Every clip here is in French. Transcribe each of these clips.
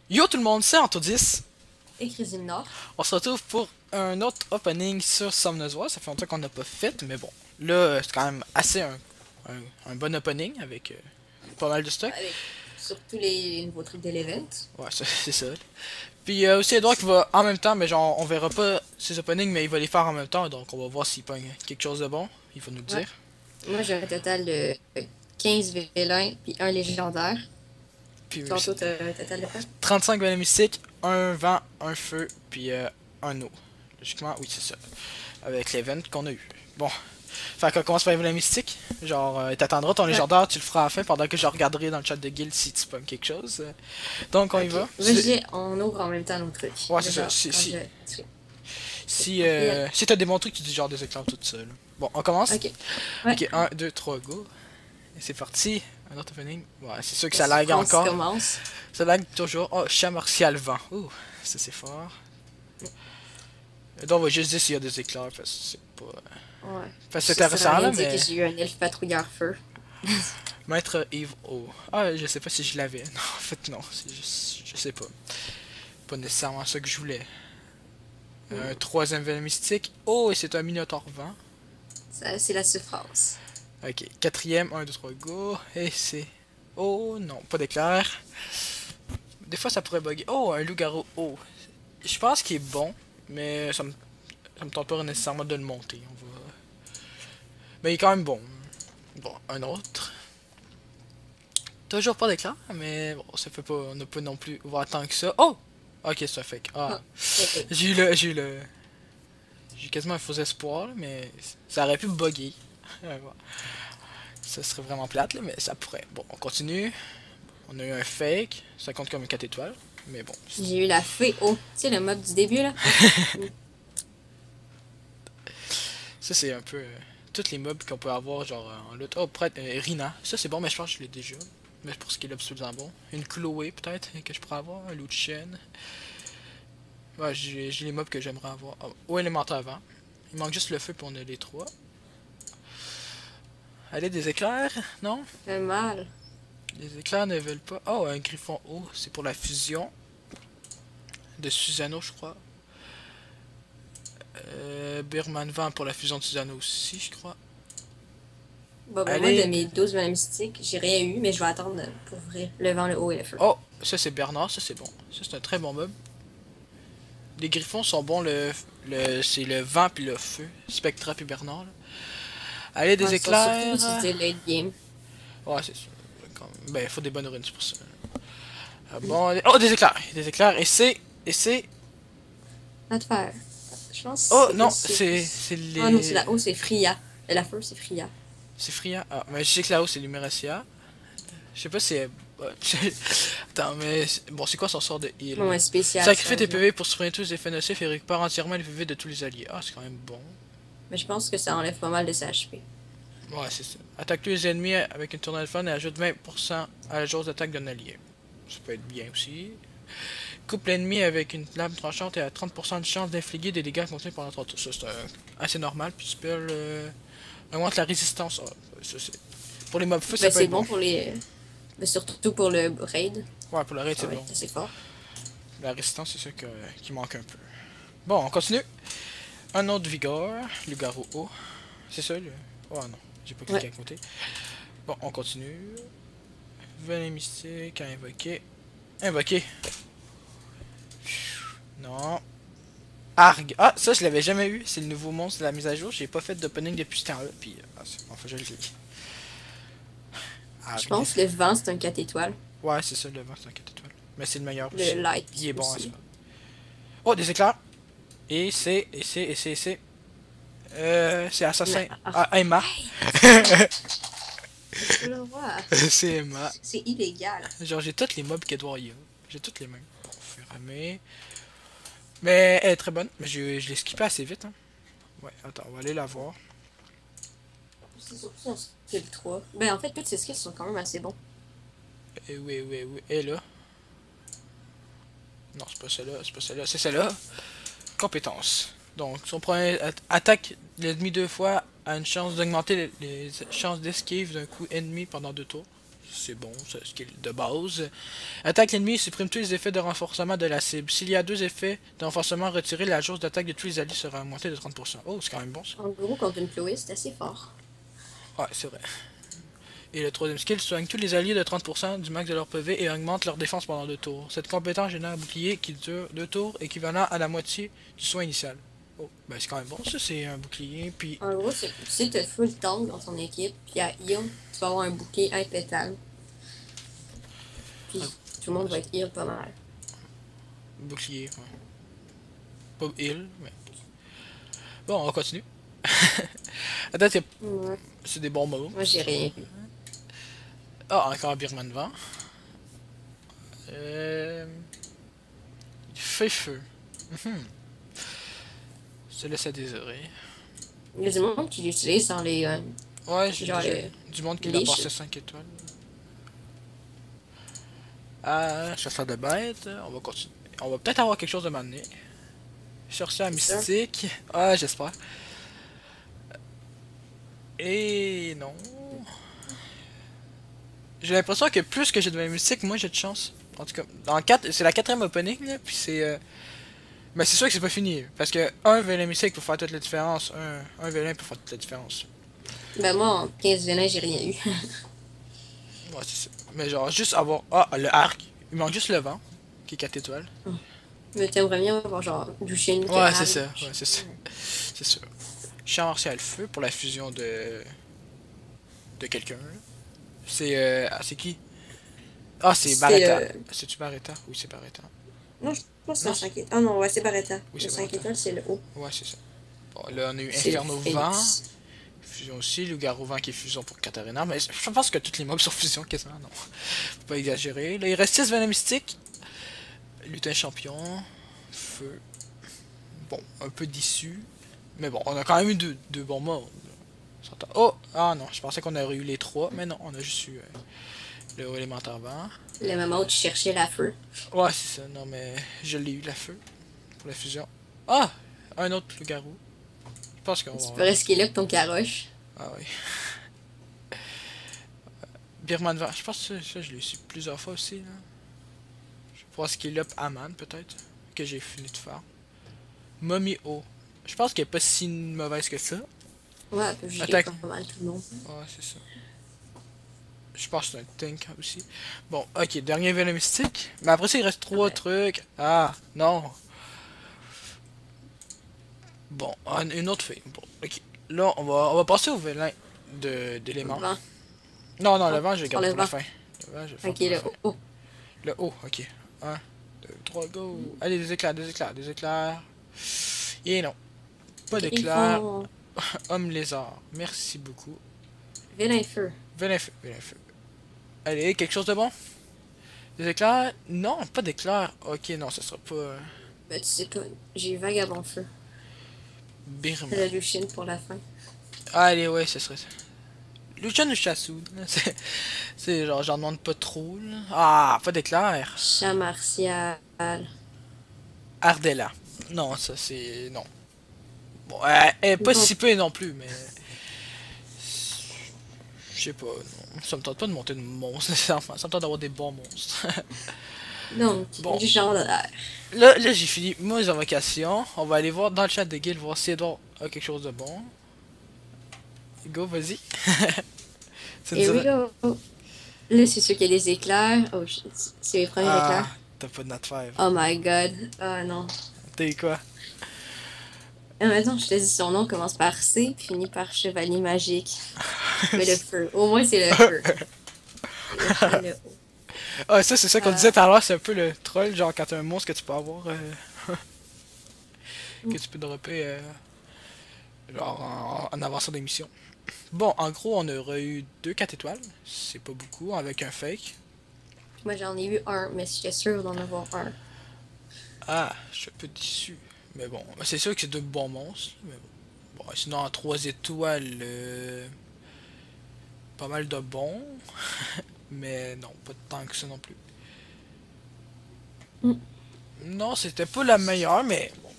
Yo tout le monde, c'est Anto10. Et Crisine Nord. On se retrouve pour un autre opening sur Somnozois. Ça fait longtemps qu'on n'a pas fait, mais bon. Là, c'est quand même assez un bon opening avec pas mal de stock. Avec surtout les nouveaux trucs de l'event. Ouais, c'est ça. Puis aussi Edouard qui va en même temps, mais genre on verra pas ses openings, mais il va les faire en même temps. Donc on va voir s'il pogne quelque chose de bon. Il va nous le Ouais. dire. Moi, j'ai un total de 15 vélins puis un légendaire. Puis Tantôt, t'as un total de quoi? 35 venin mystique, un vent, un feu, puis un eau. Logiquement, oui, c'est ça. Avec l'event qu'on a eu. Bon. Fait qu'on commence par les venin mystiques. Genre, t'attendras ton Ouais. légendaire, tu le feras à la fin pendant que je regarderai dans le chat de guild si tu pognes quelque chose. Donc on y Ok. va. Vas-y, on ouvre en même temps nos trucs. Ouais, c'est ça. Déjà, quand je... Si, Ok. si t'as des bons trucs, tu dis genre des éclairs tout seul. Bon, on commence. Ok. Ouais. Ok, un 2 3 go. Et c'est parti. Un autre opening. Ouais, c'est sûr que La ça lag souffrance encore. commence. Ça lag toujours. Oh, chat martial vent. Ouh, ça c'est fort. Donc on va juste dire s'il y a des éclairs parce que c'est pas. Ouais. Enfin, c'est Ça sert à intéressant rien là, de dire que mais. j'ai eu un elfe patrouilleur feu. Maître Eve O. Ah, je sais pas si je l'avais. Non, en fait, non. C'est juste. Je sais pas. Pas nécessairement ça que je voulais. Un troisième venin mystique. Oh, et c'est un minotaure vent. Ça, c'est la souffrance. Ok, quatrième, un 2 3 go. Et c'est. Oh non, pas d'éclair. Des fois ça pourrait bugger. Oh, un loup-garou. Oh. Je pense qu'il est bon, mais ça me tente pas nécessairement de le monter. On va. Mais il est quand même bon. Bon, un autre. Toujours pas d'éclair, mais bon, ça fait pas. On n'a pas non plus ouvert tant que ça. Oh! Ok, ça fait que. Ah. Ah. Ok. J'ai eu le. J'ai eu le. J'ai quasiment un faux espoir, là, mais ça aurait pu bugger. Ouais, bon. Ça serait vraiment plate, là, mais ça pourrait. Bon, on continue. On a eu un fake. Ça compte comme une 4 étoiles. Mais bon. J'ai eu la fée haut. Tu sais, le mode du début, là? Ça, c'est un peu. Toutes les mobs qu'on peut avoir, genre en loot. Oh, prêtre, Rina. Ça, c'est bon, mais je pense que je l'ai déjà. Mais pour ce qui est absolument bon. Une Chloé, peut-être, que je pourrais avoir. Un loup de chêne. Ouais, j'ai les mobs que j'aimerais avoir. Oh, ou élémentaire avant. Il manque juste le feu, puis on a les trois. Allez, des éclairs? Non? Fait mal. Les éclairs ne veulent pas. Oh, un griffon haut, c'est pour la fusion de Susano, je crois. Birman Vent pour la fusion de Susano aussi, je crois. Bon, ben moi, de Allez. mes 12 venin mystiques, j'ai rien eu, mais je vais attendre pour ouvrir le vent, le haut et le feu. Oh, ça c'est Bernard, ça c'est bon. Ça c'est un très bon mob. Les griffons sont bons, c'est le vent puis le feu. Spectra puis Bernard. Là. Allez, des Ouais, ils sont surtout éclairs. utilisés late game. Ouais, c'est sûr. Ben, il faut des bonnes runes pour ça. Ah, bon, oh, des éclairs. Des éclairs. Et c'est. Pas de fer. Je pense Oh, que non, c'est. c'est Ah non, c'est les. la haut, c'est Fria. Et la feu, c'est Fria. C'est Fria. Ah, mais je sais que là-haut c'est Lumeracia. Je sais pas si elle. Ouais, attends, mais. Bon, c'est quoi son sort de heal? Non, ouais, spécial, Sacrifie ça, tes genre. PV pour supprimer tous les effets nocifs et récupère entièrement les PV de tous les alliés. Ah, c'est quand même bon. Mais je pense que ça enlève pas mal de sa HP. Ouais, c'est ça. Attaque tous les ennemis avec une tournelle fun et ajoute 20% à la jauge d'attaque d'un allié. Ça peut être bien aussi. Coupe l'ennemi avec une lame tranchante et a 30% de chance d'infliger des dégâts continus pendant 3 tours. Ça, c'est assez normal. Puis spell augmente la résistance. Ah, ça, c'est. Pour les mobs feu, ça Ben, peut c'est être bon bon. pour les. Mais surtout pour le raid. Ouais, pour le raid, Ça c'est va bon. être assez fort. La résistance, c'est ça qui manque un peu. Bon, on continue. Un autre vigueur. Le garou haut. C'est ça, le. Oh non, j'ai pas cliqué Ouais. à côté. Bon, on continue. Venin mystique à invoquer. Invoquer. Non. Arg. Ah, ça, je l'avais jamais eu. C'est le nouveau monstre de la mise à jour. J'ai pas fait d'opening depuis ce temps-là. Puis, enfin, je le clique. Je Arg. pense que le vent, c'est un 4 étoiles. Ouais, c'est ça, le vent, c'est un 4 étoiles. Mais c'est le meilleur Le aussi. light Il est bon à ça. aussi. Oh, des éclairs. C'est. C'est assassin. Mais, Ah, Emma. je peux le voir. C'est Emma. C'est illégal. Genre, j'ai toutes les mobs qu'Edouard y a. J'ai toutes les mêmes. Bon, faut ramer. Mais elle est très bonne. Mais je l'ai skippé assez vite. Hein. Ouais, attends, on va aller la voir. C'est surtout son skill 3. Ben, en fait, toutes ses skills sont quand même assez bons. Oui, oui, oui. Et là. Non, c'est pas celle-là, c'est pas celle-là, c'est celle-là. Compétence. Donc, son premier attaque l'ennemi deux fois a une chance d'augmenter les chances d'esquive d'un coup ennemi pendant 2 tours. C'est bon, c'est ce qui est de base. Attaque l'ennemi, supprime tous les effets de renforcement de la cible. S'il y a deux effets de renforcement retirés, la jauge d'attaque de tous les alliés sera augmentée de 30%. Oh, c'est quand même bon ça. En gros, contre une Chloé, c'est assez fort. Ouais, c'est vrai. Et le troisième skill soigne tous les alliés de 30% du max de leur PV et augmente leur défense pendant 2 tours. Cette compétence génère un bouclier qui dure 2 tours, équivalent à la moitié du soin initial. Oh, ben c'est quand même bon ça, c'est un bouclier, puis... En gros, si tu as full tank dans ton équipe, puis à heal, tu vas avoir un bouclier impétable. Puis tout le monde va être heal pas mal. Bouclier, ouais. Pas heal, mais... Bon, on va continuer. Attends, Ouais. c'est des bons mots. Moi, j'ai rien vu. Ah, encore Birman Vent. Feu. Ça laisse à désirer. Il y a du monde qui l'utilise dans les. Ouais, j'ai genre déjà du monde qui l'a passé 5 étoiles. Ah, chasseur de bêtes. On va continuer. On va peut-être avoir quelque chose de m'amener. Sorcière mystique. Ah, j'espère. Et non. J'ai l'impression que plus que j'ai de mystique, moins j'ai de chance. En tout cas, dans 4, c'est la quatrième opening, là, puis c'est... Mais c'est sûr que c'est pas fini, parce que un vilain mystique peut faire toute la différence, un vilain peut faire toute la différence. Ben, moi, en 15 vélins, j'ai rien eu. Ouais, c'est ça. Mais genre, juste avoir... Ah, le arc. Il manque juste le vent, qui est 4 étoiles. Mais t'aimerais bien avoir genre du chien. Ouais, c'est ça, ouais, c'est ça. C'est sûr. Champ martial feu pour la fusion de quelqu'un. C'est c'est qui? Ah, c'est Barretta. C'est-tu Barretta? Oui, c'est Barretta. Non, je pense que c'est un 5 étoiles. Ah non, ouais, c'est Barretta. Oui, Le c'est 5 Barretta. étoiles, c'est le haut. Ouais, c'est ça. Bon, là, on a eu C'est le Inferno Phoenix. Vent. Fusion aussi. Loup-garou Vent qui est fusion pour Katarina. Mais je pense que tous les mobs sont fusion quasiment, non. Faut pas exagérer. Là, il reste 6 Venom Mystique. Lutin champion. Feu. Bon, un peu déçu. Mais bon, on a quand même eu deux bons mobs. Oh! Ah non, je pensais qu'on aurait eu les 3. Mais non, on a juste eu le haut élémentaire vent. Le moment où tu cherchais la feu. Ouais, c'est ça. Non, mais je l'ai eu, la feu. Pour la fusion. Ah! Un autre loup-garou. Je pense qu'on Tu va... peux risquer là que ton caroche. Ah oui. Birman Vent. Je pense que ça, je l'ai su plusieurs fois aussi. Là. Je vais pouvoir skill up Aman, peut-être. Que j'ai fini de faire. Mommy O. Je pense qu'elle est pas si mauvaise que ça. Ouais, elle peut gérer Attaque. pas mal tout le monde. Ouais, c'est ça. Je pense que c'est un tank aussi. Bon, ok, dernier vélo mystique. Mais après ça, il reste 3 trucs. Ah, non. Bon, une autre fille. Bon, ok. Là, on va passer au vélin d'éléments. Vent. Non, non, le vent, je vais garder le pour la vent. fin. Le vent, je vais faire Ok, pour la le fin. haut. Le haut, ok. 1, 2, 3, go. Allez, des éclairs, des éclairs, des éclairs. Et non. Pas d'éclairs. Homme lézard. Merci beaucoup. Vélin feu. Vélin feu, vélin feu. Allez, quelque chose de bon? Des éclairs? Non, pas d'éclairs. Ok, non, ça sera pas... Ben, tu sais pas, j'ai vagabond feu. Birman. C'est la Lucienne pour la fin. Allez, ouais, ce serait ça. Luchan ou Chassou? C'est genre, j'en demande pas trop, là. Ah, pas d'éclair. Chat martial. Ardella. Non, ça c'est... Non. Bon, elle est pas Non. si peu non plus, mais... Je sais pas, non. Ça me tente pas de monter de monstres, nécessairement. Ça me tente d'avoir des bons monstres. Donc, Bon. du genre de l'air. Là j'ai fini mes invocations. On va aller voir dans le chat de guild, voir si Edouard a quelque chose de bon. Go, vas-y. Et oui, oh. Là, c'est sûr qu'il y a des éclairs. Oh, c'est les premiers éclairs. T'as pas de nat 5. Oh my god. Oh non. T'es quoi? Attends, je te dis son nom commence par C, finit par chevalier magique. Mais le feu. Au moins, c'est le feu. Le haut. Ah, ça, c'est ça qu'on disait tout à l'heure, c'est un peu le troll, genre quand t'as un monstre que tu peux avoir. Que tu peux dropper. Genre en avançant des missions. Bon, en gros, on aurait eu 2 4 étoiles. C'est pas beaucoup, avec un fake. Moi, j'en ai eu un, mais j'étais sûre d'en avoir un. Ah, je suis un peu déçu. Mais bon, c'est sûr que c'est 2 bons monstres. Mais bon. Bon, sinon, en 3 étoiles, pas mal de bons. Mais non, pas tant que ça non plus. Non, c'était pas la meilleure, mais bon.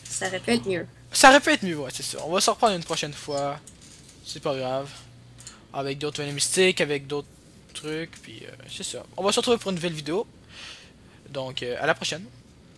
Ça aurait pu être mieux. Ça aurait pu être mieux, ouais, c'est ça. On va se reprendre une prochaine fois. C'est pas grave. Avec d'autres venin mystiques, avec d'autres trucs, puis c'est ça. On va se retrouver pour une nouvelle vidéo. Donc, à la prochaine.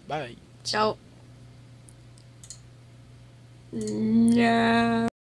Bye. Ciao.